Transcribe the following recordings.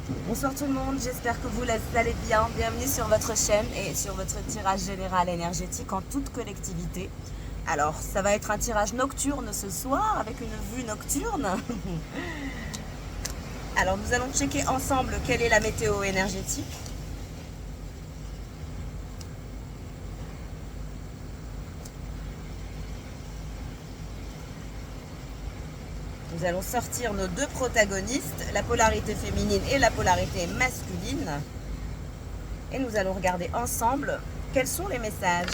Bonsoir tout le monde, j'espère que vous allez bien. Bienvenue sur votre chaîne et sur votre tirage général énergétique en toute collectivité. Alors, ça va être un tirage nocturne ce soir avec une vue nocturne. Alors, nous allons checker ensemble quelle est la météo énergétique. Nous allons sortir nos deux protagonistes, la polarité féminine et la polarité masculine. Et nous allons regarder ensemble quels sont les messages.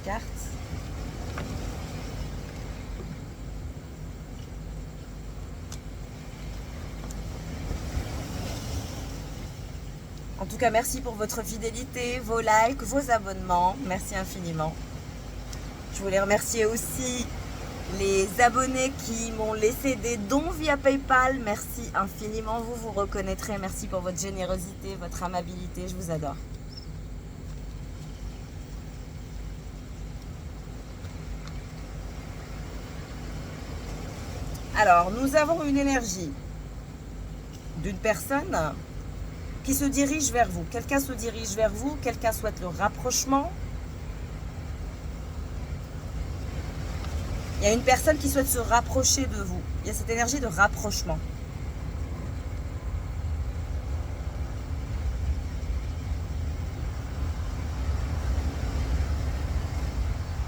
Carte. En tout cas, merci pour votre fidélité, vos likes, vos abonnements. Merci infiniment. Je voulais remercier aussi les abonnés qui m'ont laissé des dons via PayPal. Merci infiniment, vous vous reconnaîtrez. Merci pour votre générosité, votre amabilité. Je vous adore. Alors, nous avons une énergie d'une personne qui se dirige vers vous. Quelqu'un se dirige vers vous, quelqu'un souhaite le rapprochement. Il y a une personne qui souhaite se rapprocher de vous. Il y a cette énergie de rapprochement.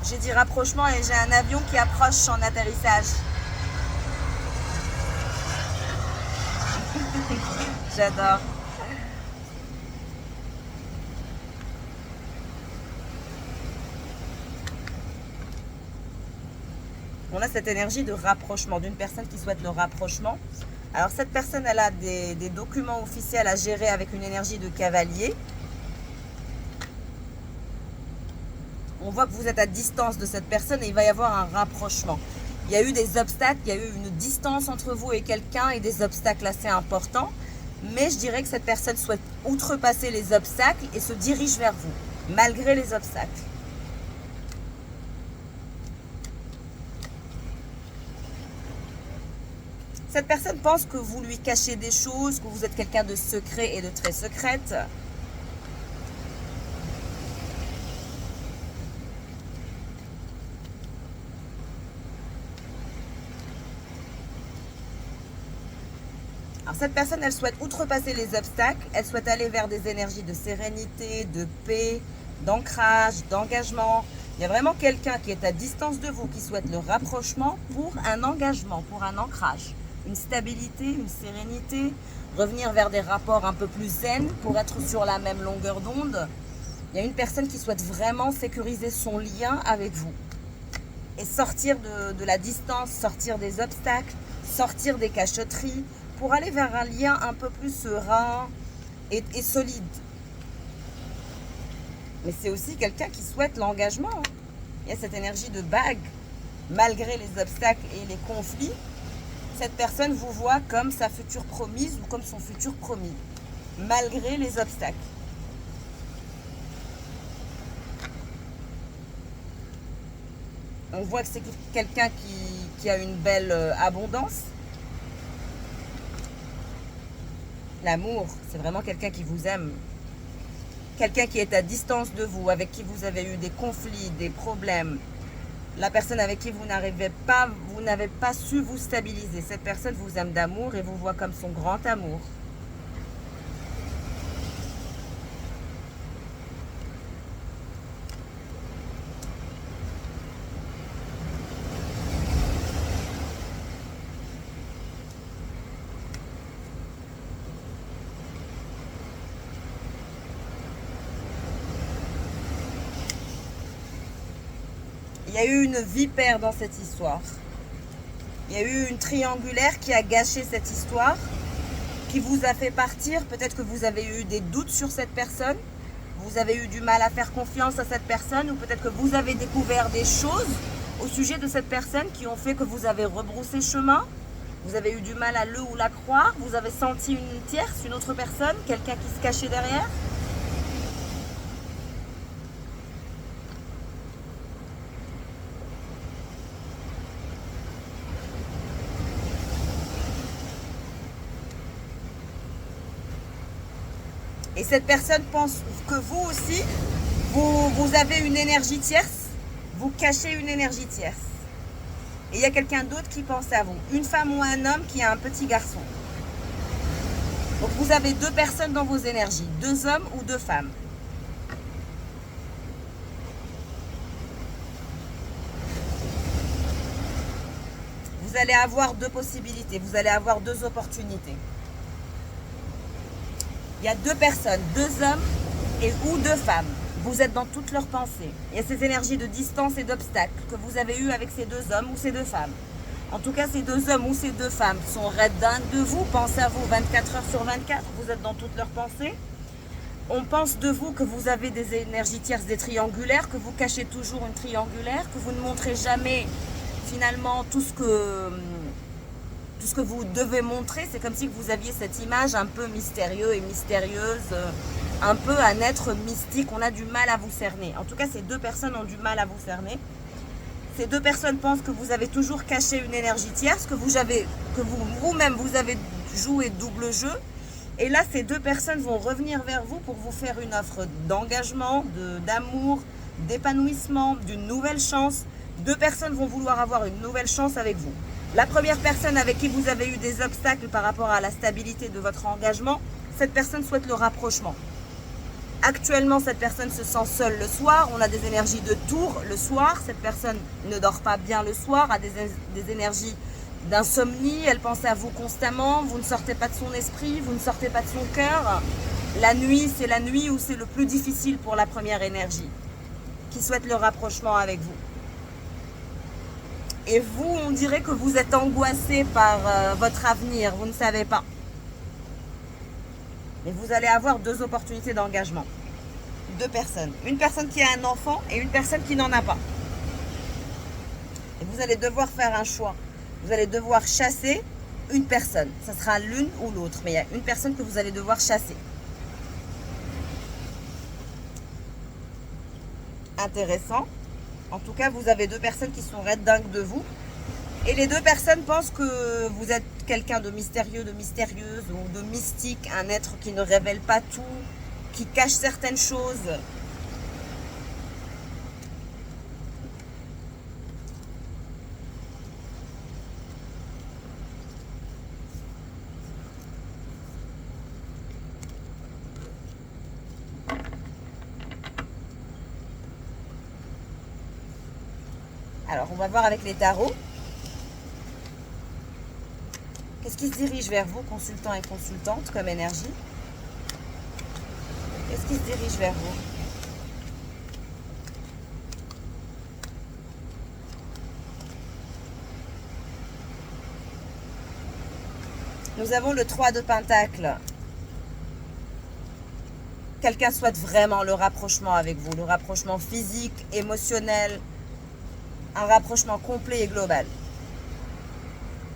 J'ai dit rapprochement et j'ai un avion qui approche en atterrissage. J'adore. On a cette énergie de rapprochement, d'une personne qui souhaite le rapprochement. Alors cette personne, elle a des documents officiels à gérer avec une énergie de cavalier. On voit que vous êtes à distance de cette personne et il va y avoir un rapprochement. Il y a eu des obstacles, il y a eu une distance entre vous et quelqu'un et des obstacles assez importants. Mais je dirais que cette personne souhaite outrepasser les obstacles et se dirige vers vous, malgré les obstacles. Cette personne pense que vous lui cachez des choses, que vous êtes quelqu'un de secret et de très secrète. Alors cette personne, elle souhaite outrepasser les obstacles, elle souhaite aller vers des énergies de sérénité, de paix, d'ancrage, d'engagement. Il y a vraiment quelqu'un qui est à distance de vous, qui souhaite le rapprochement pour un engagement, pour un ancrage. Une stabilité, une sérénité, revenir vers des rapports un peu plus zen pour être sur la même longueur d'onde. Il y a une personne qui souhaite vraiment sécuriser son lien avec vous et sortir de la distance, sortir des obstacles, sortir des cachotteries pour aller vers un lien un peu plus serein et solide. Mais c'est aussi quelqu'un qui souhaite l'engagement. Il y a cette énergie de bague, malgré les obstacles et les conflits. Cette personne vous voit comme sa future promise ou comme son futur promis, malgré les obstacles. On voit que c'est quelqu'un qui a une belle abondance. L'amour, c'est vraiment quelqu'un qui vous aime. Quelqu'un qui est à distance de vous, avec qui vous avez eu des conflits, des problèmes. La personne avec qui vous n'avez pas su vous stabiliser. Cette personne vous aime d'amour et vous voit comme son grand amour. Il y a eu une vipère dans cette histoire. Il y a eu une triangulaire qui a gâché cette histoire, qui vous a fait partir. Peut-être que vous avez eu des doutes sur cette personne, vous avez eu du mal à faire confiance à cette personne, ou peut-être que vous avez découvert des choses au sujet de cette personne qui ont fait que vous avez rebroussé chemin. Vous avez eu du mal à le ou la croire. Vous avez senti une tierce, une autre personne, quelqu'un qui se cachait derrière. Et cette personne pense que vous aussi, vous avez une énergie tierce, vous cachez une énergie tierce. Et il y a quelqu'un d'autre qui pense à vous, une femme ou un homme qui a un petit garçon. Donc vous avez deux personnes dans vos énergies, deux hommes ou deux femmes. Vous allez avoir deux possibilités, vous allez avoir deux opportunités. Il y a deux personnes, deux hommes et ou deux femmes. Vous êtes dans toutes leurs pensées. Il y a ces énergies de distance et d'obstacles que vous avez eues avec ces deux hommes ou ces deux femmes. En tout cas, ces deux hommes ou ces deux femmes sont raides dingues de vous. Pensez à vous 24 heures sur 24. Vous êtes dans toutes leurs pensées. On pense de vous que vous avez des énergies tierces, des triangulaires, que vous cachez toujours une triangulaire, que vous ne montrez jamais finalement tout ce que vous devez montrer. C'est comme si vous aviez cette image un peu mystérieuse et mystérieuse, un peu un être mystique. On a du mal à vous cerner. En tout cas, ces deux personnes ont du mal à vous cerner. Ces deux personnes pensent que vous avez toujours caché une énergie tierce, que vous-même vous avez joué double jeu. Et là, ces deux personnes vont revenir vers vous pour vous faire une offre d'engagement, d'amour, d'épanouissement, d'une nouvelle chance. Deux personnes vont vouloir avoir une nouvelle chance avec vous. La première personne avec qui vous avez eu des obstacles par rapport à la stabilité de votre engagement, cette personne souhaite le rapprochement. Actuellement, cette personne se sent seule le soir. On a des énergies de tour le soir. Cette personne ne dort pas bien le soir, a des énergies d'insomnie. Elle pense à vous constamment. Vous ne sortez pas de son esprit, vous ne sortez pas de son cœur. La nuit, c'est la nuit où c'est le plus difficile pour la première énergie, qui souhaite le rapprochement avec vous. Et vous, on dirait que vous êtes angoissé par votre avenir. Vous ne savez pas. Mais vous allez avoir deux opportunités d'engagement. Deux personnes. Une personne qui a un enfant et une personne qui n'en a pas. Et vous allez devoir faire un choix. Vous allez devoir chasser une personne. Ça sera l'une ou l'autre. Mais il y a une personne que vous allez devoir chasser. Intéressant. En tout cas, vous avez deux personnes qui sont raides dingues de vous. Et les deux personnes pensent que vous êtes quelqu'un de mystérieux, de mystérieuse ou de mystique, un être qui ne révèle pas tout, qui cache certaines choses. Alors, on va voir avec les tarots. Qu'est-ce qui se dirige vers vous, consultants et consultantes, comme énergie? Qu'est-ce qui se dirige vers vous? Nous avons le 3 de Pentacle. Quelqu'un souhaite vraiment le rapprochement avec vous, le rapprochement physique, émotionnel, un rapprochement complet et global.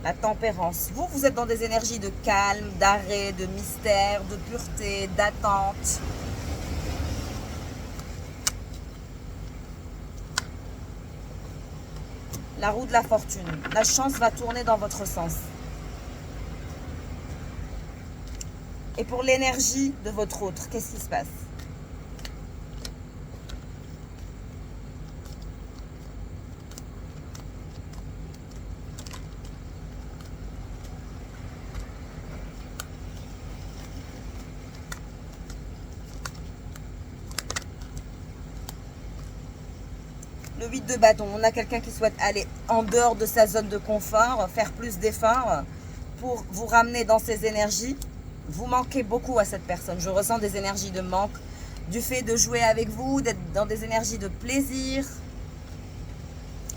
La tempérance. Vous êtes dans des énergies de calme, d'arrêt, de mystère, de pureté, d'attente. La roue de la fortune. La chance va tourner dans votre sens. Et pour l'énergie de votre autre, qu'est-ce qui se passe? Le 8 de bâton, on a quelqu'un qui souhaite aller en dehors de sa zone de confort, faire plus d'efforts pour vous ramener dans ses énergies. Vous manquez beaucoup à cette personne. Je ressens des énergies de manque, du fait de jouer avec vous, d'être dans des énergies de plaisir.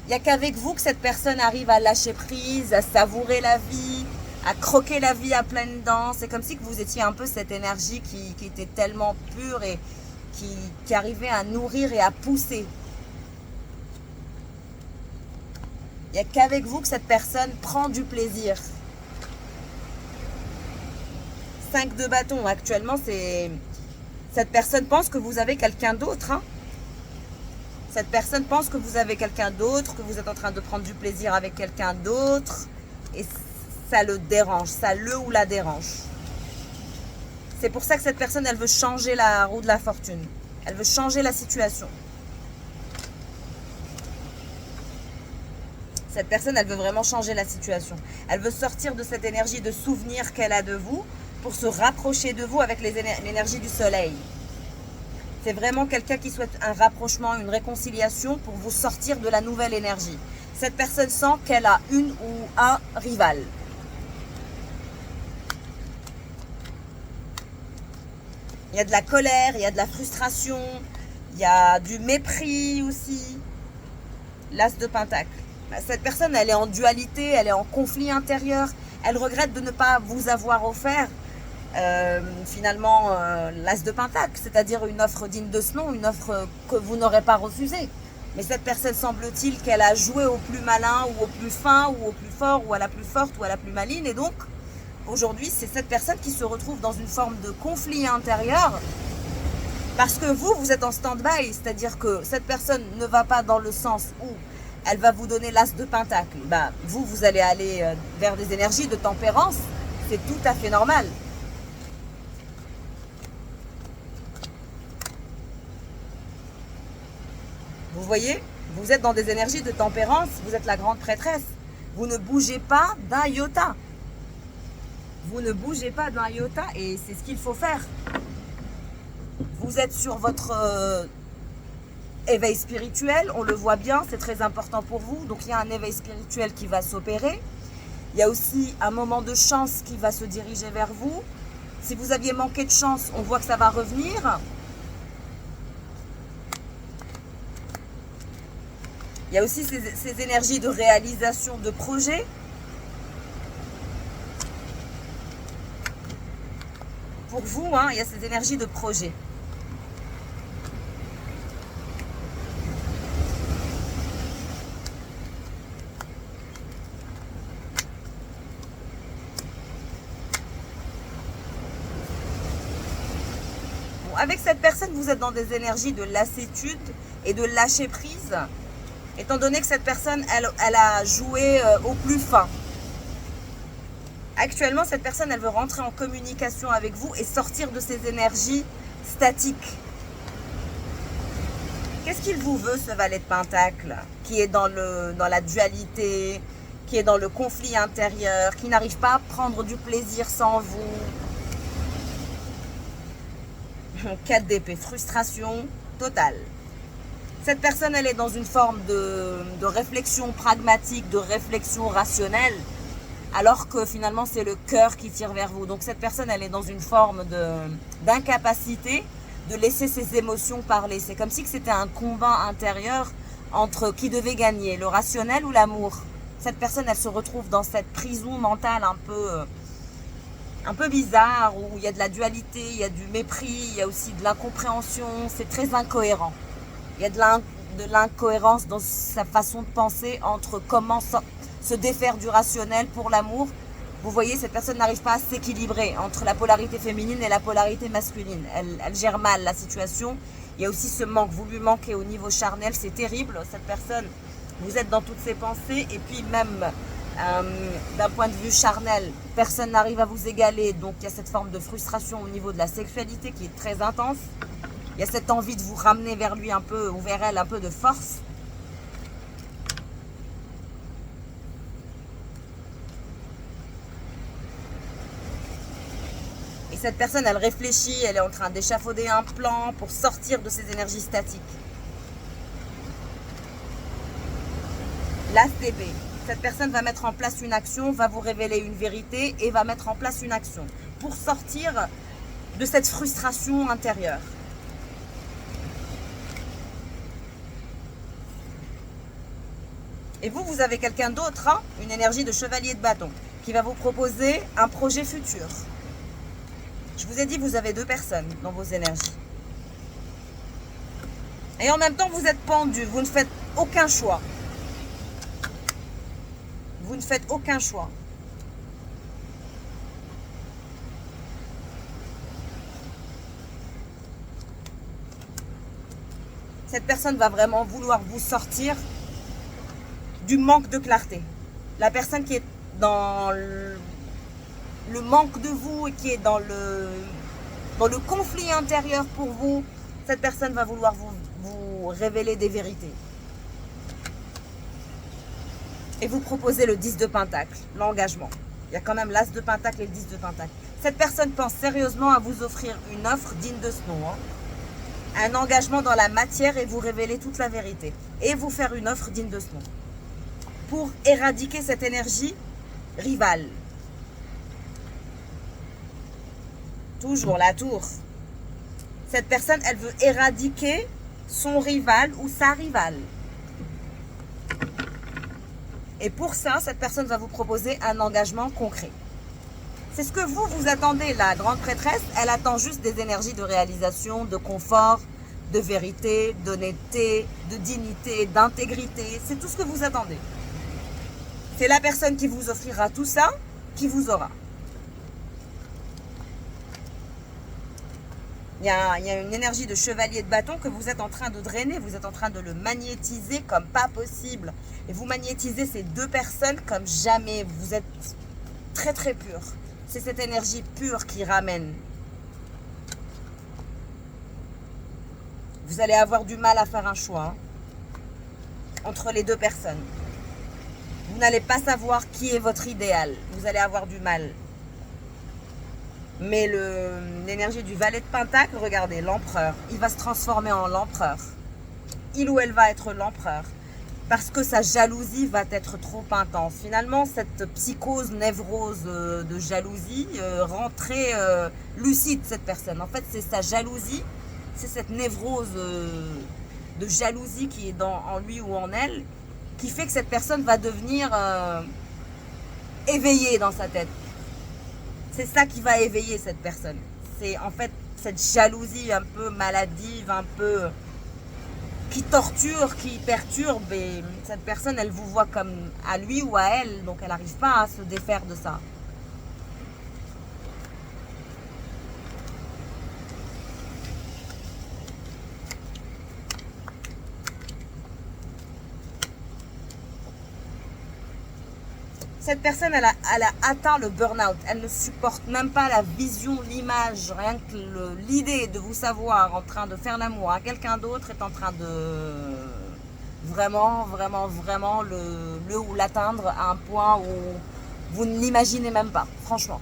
Il n'y a qu'avec vous que cette personne arrive à lâcher prise, à savourer la vie, à croquer la vie à pleines dents. C'est comme si que vous étiez un peu cette énergie qui était tellement pure et qui arrivait à nourrir et à pousser. Il n'y a qu'avec vous que cette personne prend du plaisir. 5 de bâton. Actuellement, c'est... Cette personne pense que vous avez quelqu'un d'autre. Hein. Cette personne pense que vous avez quelqu'un d'autre, que vous êtes en train de prendre du plaisir avec quelqu'un d'autre. Et ça le dérange, ça le ou la dérange. C'est pour ça que cette personne, elle veut changer la roue de la fortune. Elle veut changer la situation. Cette personne, elle veut vraiment changer la situation. Elle veut sortir de cette énergie de souvenir qu'elle a de vous pour se rapprocher de vous avec l'énergie du soleil. C'est vraiment quelqu'un qui souhaite un rapprochement, une réconciliation pour vous sortir de la nouvelle énergie. Cette personne sent qu'elle a une ou un rival. Il y a de la colère, il y a de la frustration, il y a du mépris aussi. L'As de Pentacle. Cette personne, elle est en dualité, elle est en conflit intérieur. Elle regrette de ne pas vous avoir offert finalement l'As de Pentacle, c'est-à-dire une offre digne de ce nom, une offre que vous n'aurez pas refusée. Mais cette personne, semble-t-il qu'elle a joué au plus malin ou au plus fin ou au plus fort ou à la plus forte ou à la plus maligne. Et donc, aujourd'hui, c'est cette personne qui se retrouve dans une forme de conflit intérieur parce que vous êtes en stand-by, c'est-à-dire que cette personne ne va pas dans le sens où elle va vous donner l'As de Pentacle. Bah, vous allez aller vers des énergies de tempérance. C'est tout à fait normal. Vous voyez, vous êtes dans des énergies de tempérance. Vous êtes la grande prêtresse. Vous ne bougez pas d'un iota. Vous ne bougez pas d'un iota et c'est ce qu'il faut faire. Vous êtes sur votre éveil spirituel, on le voit bien, c'est très important pour vous. Donc il y a un éveil spirituel qui va s'opérer. Il y a aussi un moment de chance qui va se diriger vers vous. Si vous aviez manqué de chance, on voit que ça va revenir. Il y a aussi ces énergies de réalisation de projets. Pour vous, hein, il y a ces énergies de projet. Avec cette personne, vous êtes dans des énergies de lassitude et de lâcher prise, étant donné que cette personne, elle a joué au plus fin. Actuellement, cette personne, elle veut rentrer en communication avec vous et sortir de ces énergies statiques. Qu'est-ce qu'il vous veut, ce valet de Pentacle, qui est dans la dualité, qui est dans le conflit intérieur, qui n'arrive pas à prendre du plaisir sans vous? 4 d'épée, frustration totale. Cette personne, elle est dans une forme de réflexion pragmatique, de réflexion rationnelle, alors que finalement, c'est le cœur qui tire vers vous. Donc cette personne, elle est dans une forme d'incapacité de laisser ses émotions parler. C'est comme si c'était un combat intérieur entre qui devait gagner, le rationnel ou l'amour. Cette personne, elle se retrouve dans cette prison mentale un peu bizarre, où il y a de la dualité, il y a du mépris, il y a aussi de l'incompréhension, c'est très incohérent. Il y a de l'incohérence dans sa façon de penser entre comment se défaire du rationnel pour l'amour. Vous voyez, cette personne n'arrive pas à s'équilibrer entre la polarité féminine et la polarité masculine. Elle gère mal la situation. Il y a aussi ce manque, vous lui manquez au niveau charnel, c'est terrible. Cette personne, vous êtes dans toutes ses pensées et puis même d'un point de vue charnel, personne n'arrive à vous égaler, donc il y a cette forme de frustration au niveau de la sexualité qui est très intense. Il y a cette envie de vous ramener vers lui un peu, ou vers elle un peu de force. Et cette personne, elle réfléchit, elle est en train d'échafauder un plan pour sortir de ces énergies statiques. L'As d'épée. Cette personne va mettre en place une action, va vous révéler une vérité et va mettre en place une action pour sortir de cette frustration intérieure. Et vous avez quelqu'un d'autre, hein, une énergie de chevalier de bâton, qui va vous proposer un projet futur. Je vous ai dit, vous avez 2 personnes dans vos énergies. Et en même temps, vous êtes pendu, vous ne faites aucun choix. Vous ne faites aucun choix. Cette personne va vraiment vouloir vous sortir du manque de clarté. La personne qui est dans le manque de vous et qui est dans le conflit intérieur pour vous, cette personne va vouloir vous révéler des vérités. Et vous proposer le 10 de Pentacle, l'engagement. Il y a quand même l'As de Pentacle et le 10 de Pentacle. Cette personne pense sérieusement à vous offrir une offre digne de ce nom. Un engagement dans la matière et vous révéler toute la vérité. Et vous faire une offre digne de ce nom. Pour éradiquer cette énergie rivale. Toujours la tour. Cette personne, elle veut éradiquer son rival ou sa rivale. Et pour ça, cette personne va vous proposer un engagement concret. C'est ce que vous attendez. La grande prêtresse, elle attend juste des énergies de réalisation, de confort, de vérité, d'honnêteté, de dignité, d'intégrité. C'est tout ce que vous attendez. C'est la personne qui vous offrira tout ça, qui vous aura. Il y a une énergie de chevalier de bâton que vous êtes en train de drainer, vous êtes en train de le magnétiser comme pas possible. Et vous magnétisez ces deux personnes comme jamais. Vous êtes très très pur. C'est cette énergie pure qui ramène. Vous allez avoir du mal à faire un choix entre les deux personnes. Vous n'allez pas savoir qui est votre idéal. Vous allez avoir du mal. Mais l'énergie du valet de Pentacle, regardez, l'empereur, il va se transformer en l'empereur. Il ou elle va être l'empereur. Parce que sa jalousie va être trop intense. Finalement, cette psychose, névrose de jalousie rend très lucide cette personne. En fait, c'est sa jalousie, c'est cette névrose de jalousie qui est en lui ou en elle, qui fait que cette personne va devenir éveillée dans sa tête. C'est ça qui va éveiller cette personne. C'est en fait cette jalousie un peu maladive, un peu qui torture, qui perturbe. Et cette personne, elle vous voit comme à lui ou à elle, donc elle n'arrive pas à se défaire de ça. Cette personne, elle a atteint le burn-out. Elle ne supporte même pas la vision, l'image, rien que l'idée de vous savoir en train de faire l'amour à quelqu'un d'autre est en train de vraiment le ou l'atteindre à un point où vous ne l'imaginez même pas, franchement.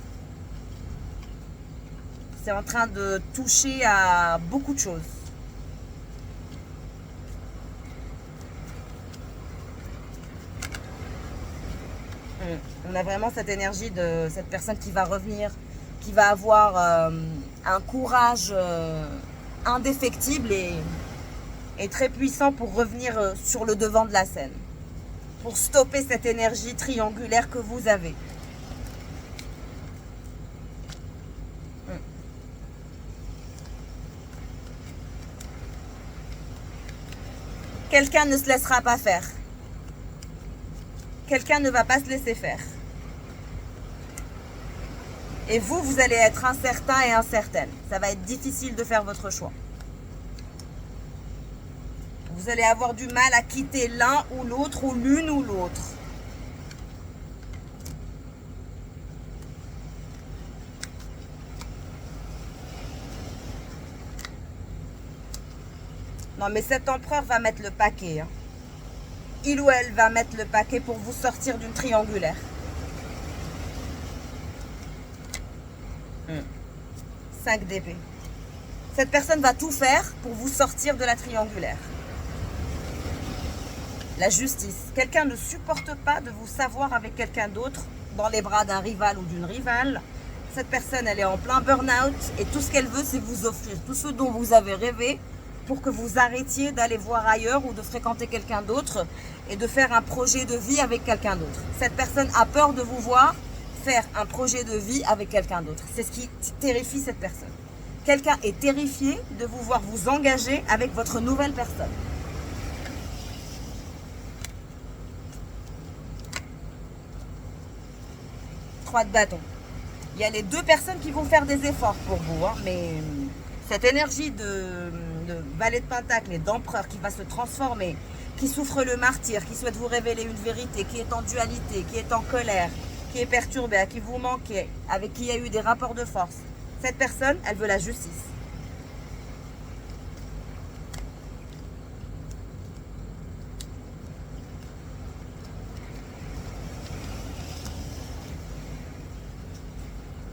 C'est en train de toucher à beaucoup de choses. On a vraiment cette énergie de cette personne qui va revenir, qui va avoir un courage indéfectible et très puissant pour revenir sur le devant de la scène. Pour stopper cette énergie triangulaire que vous avez. Quelqu'un ne se laissera pas faire. Quelqu'un ne va pas se laisser faire. Et vous allez être incertain et incertaine. Ça va être difficile de faire votre choix. Vous allez avoir du mal à quitter l'un ou l'autre ou l'une ou l'autre. Non, mais cet empereur va mettre le paquet. Hein. Il ou elle va mettre le paquet pour vous sortir d'une triangulaire. 5 d'épée. Cette personne va tout faire pour vous sortir de la triangulaire. La justice. Quelqu'un ne supporte pas de vous savoir avec quelqu'un d'autre dans les bras d'un rival ou d'une rivale. Cette personne, elle est en plein burn-out et tout ce qu'elle veut, c'est vous offrir tout ce dont vous avez rêvé pour que vous arrêtiez d'aller voir ailleurs ou de fréquenter quelqu'un d'autre et de faire un projet de vie avec quelqu'un d'autre. Cette personne a peur de vous voir faire un projet de vie avec quelqu'un d'autre. C'est ce qui terrifie cette personne. Quelqu'un est terrifié de vous voir vous engager avec votre nouvelle personne. Trois de bâton. Il y a les deux personnes qui vont faire des efforts pour vous, hein, mais cette énergie de valet de pentacle et d'empereur qui va se transformer, qui souffre le martyre, qui souhaite vous révéler une vérité, qui est en dualité, qui est en colère, qui est perturbée, à qui vous manquez, avec qui il y a eu des rapports de force. Cette personne, elle veut la justice.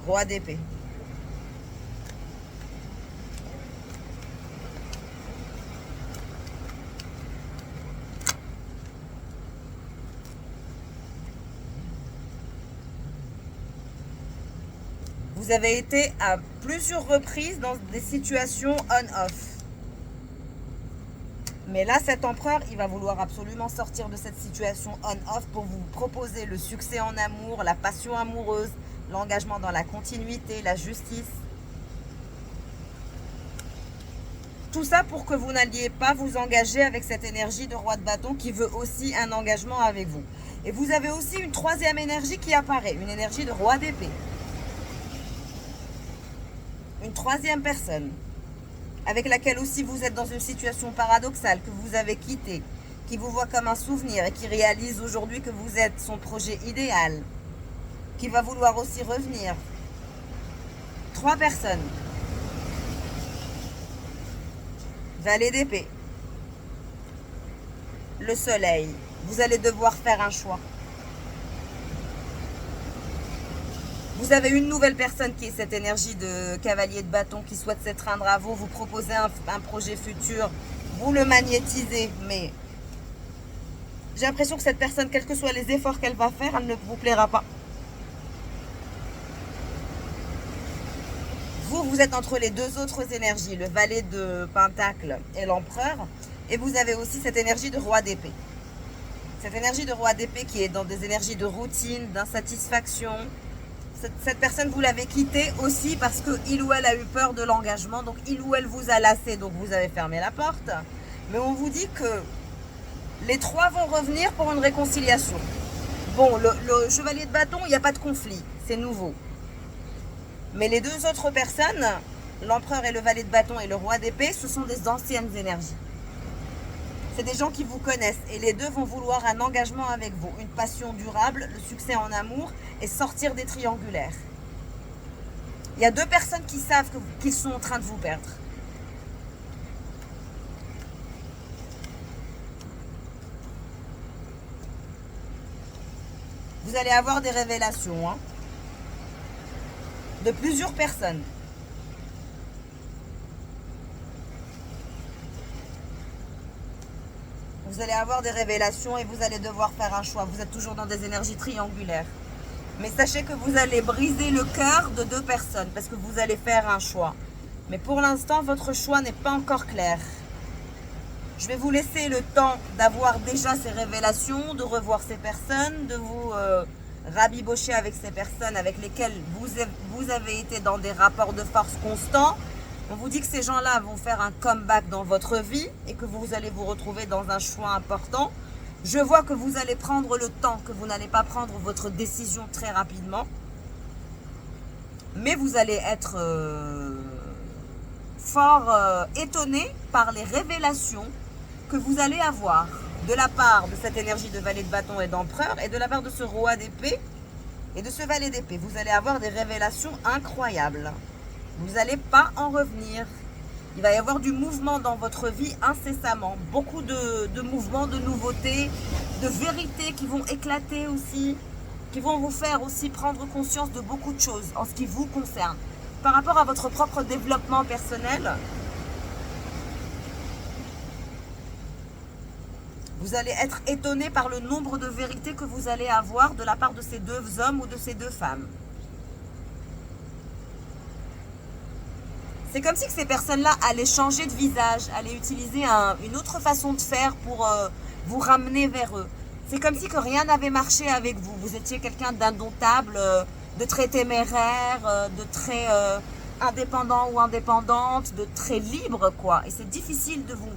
Roi d'épée. Vous avez été à plusieurs reprises dans des situations on-off. Mais là, cet empereur, il va vouloir absolument sortir de cette situation on-off pour vous proposer le succès en amour, la passion amoureuse, l'engagement dans la continuité, la justice. Tout ça pour que vous n'alliez pas vous engager avec cette énergie de roi de bâton qui veut aussi un engagement avec vous. Et vous avez aussi une troisième énergie qui apparaît, une énergie de roi d'épée. Une troisième personne avec laquelle aussi vous êtes dans une situation paradoxale, que vous avez quittée, qui vous voit comme un souvenir et qui réalise aujourd'hui que vous êtes son projet idéal, qui va vouloir aussi revenir. 3 personnes. Valet d'épée. Le soleil. Vous allez devoir faire un choix. Vous avez une nouvelle personne qui est cette énergie de cavalier de bâton qui souhaite s'étreindre à vous, vous proposer un projet futur, vous le magnétisez, mais j'ai l'impression que cette personne, quels que soient les efforts qu'elle va faire, elle ne vous plaira pas. Vous êtes entre les deux autres énergies, le valet de pentacle et l'empereur, et vous avez aussi cette énergie de roi d'épée. Cette énergie de roi d'épée qui est dans des énergies de routine, d'insatisfaction. Cette personne, vous l'avez quittée aussi parce qu'il ou elle a eu peur de l'engagement, donc il ou elle vous a lassé, donc vous avez fermé la porte. Mais on vous dit que les 3 vont revenir pour une réconciliation. Bon, le chevalier de bâton, il n'y a pas de conflit, c'est nouveau. Mais les 2 autres personnes, l'empereur et le valet de bâton et le roi d'épée, ce sont des anciennes énergies. C'est des gens qui vous connaissent et les 2 vont vouloir un engagement avec vous, une passion durable, le succès en amour et sortir des triangulaires. Il y a 2 personnes qui savent qu'ils sont en train de vous perdre. Vous allez avoir des révélations de plusieurs personnes. Vous allez avoir des révélations et vous allez devoir faire un choix. Vous êtes toujours dans des énergies triangulaires. Mais sachez que vous allez briser le cœur de 2 personnes parce que vous allez faire un choix. Mais pour l'instant, votre choix n'est pas encore clair. Je vais vous laisser le temps d'avoir déjà ces révélations, de revoir ces personnes, de vous rabibocher avec ces personnes avec lesquelles vous avez été dans des rapports de force constants. On vous dit que ces gens-là vont faire un comeback dans votre vie et que vous allez vous retrouver dans un choix important. Je vois que vous allez prendre le temps, que vous n'allez pas prendre votre décision très rapidement. Mais vous allez être fort étonné par les révélations que vous allez avoir de la part de cette énergie de valet de bâton et d'empereur et de la part de ce roi d'épée et de ce valet d'épée. Vous allez avoir des révélations incroyables. Vous n'allez pas en revenir. Il va y avoir du mouvement dans votre vie incessamment. Beaucoup de mouvements, de nouveautés, de vérités qui vont éclater aussi, qui vont vous faire aussi prendre conscience de beaucoup de choses en ce qui vous concerne. Par rapport à votre propre développement personnel, vous allez être étonné par le nombre de vérités que vous allez avoir de la part de ces 2 hommes ou de ces 2 femmes. C'est comme si ces personnes-là allaient changer de visage, allaient utiliser une autre façon de faire pour vous ramener vers eux. C'est comme si que rien n'avait marché avec vous. Vous étiez quelqu'un d'indomptable, de très téméraire, de très indépendant ou indépendante, de très libre, quoi. Et c'est difficile de vous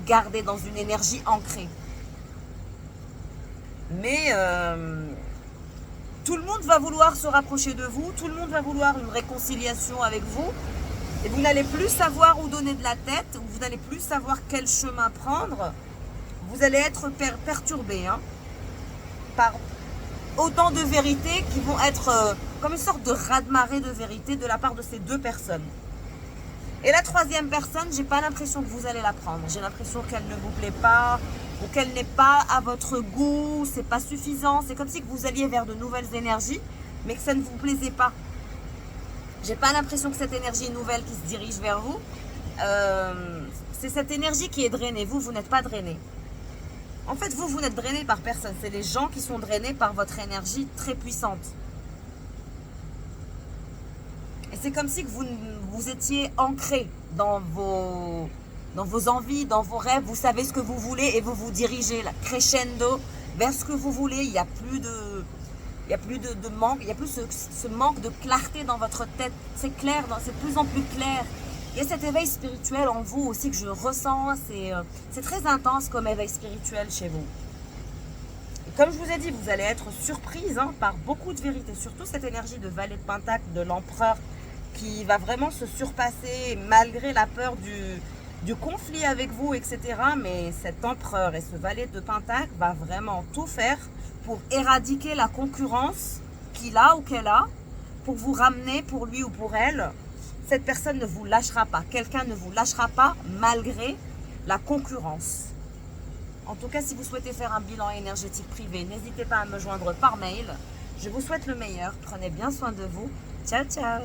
garder dans une énergie ancrée. Mais tout le monde va vouloir se rapprocher de vous, tout le monde va vouloir une réconciliation avec vous. Et vous n'allez plus savoir où donner de la tête, ou vous n'allez plus savoir quel chemin prendre. Vous allez être perturbé hein, par autant de vérités qui vont être comme une sorte de raz-de-marée de vérité de la part de ces deux personnes. Et la troisième personne, j'ai pas l'impression que vous allez la prendre. J'ai l'impression qu'elle ne vous plaît pas ou qu'elle n'est pas à votre goût, c'est pas suffisant. C'est comme si que vous alliez vers de nouvelles énergies, mais que ça ne vous plaisait pas. J'ai pas l'impression que cette énergie nouvelle qui se dirige vers vous, c'est cette énergie qui est drainée. Vous n'êtes pas drainé. En fait, vous n'êtes drainé par personne. C'est les gens qui sont drainés par votre énergie très puissante. Et c'est comme si que vous étiez ancré dans vos envies, dans vos rêves. Vous savez ce que vous voulez et vous vous dirigez là, crescendo vers ce que vous voulez. Il n'y a plus de manque, il n'y a plus ce manque de clarté dans votre tête. C'est clair, c'est de plus en plus clair. Il y a cet éveil spirituel en vous aussi que je ressens. C'est très intense comme éveil spirituel chez vous. Et comme je vous ai dit, vous allez être surprise hein, par beaucoup de vérités. Surtout cette énergie de valet de pentacle, de l'empereur, qui va vraiment se surpasser malgré la peur du conflit avec vous, etc. Mais cet empereur et ce valet de pentacle va vraiment tout faire pour éradiquer la concurrence qu'il a ou qu'elle a, pour vous ramener pour lui ou pour elle. Cette personne ne vous lâchera pas. Quelqu'un ne vous lâchera pas malgré la concurrence. En tout cas, si vous souhaitez faire un bilan énergétique privé, n'hésitez pas à me joindre par mail. Je vous souhaite le meilleur. Prenez bien soin de vous. Ciao, ciao.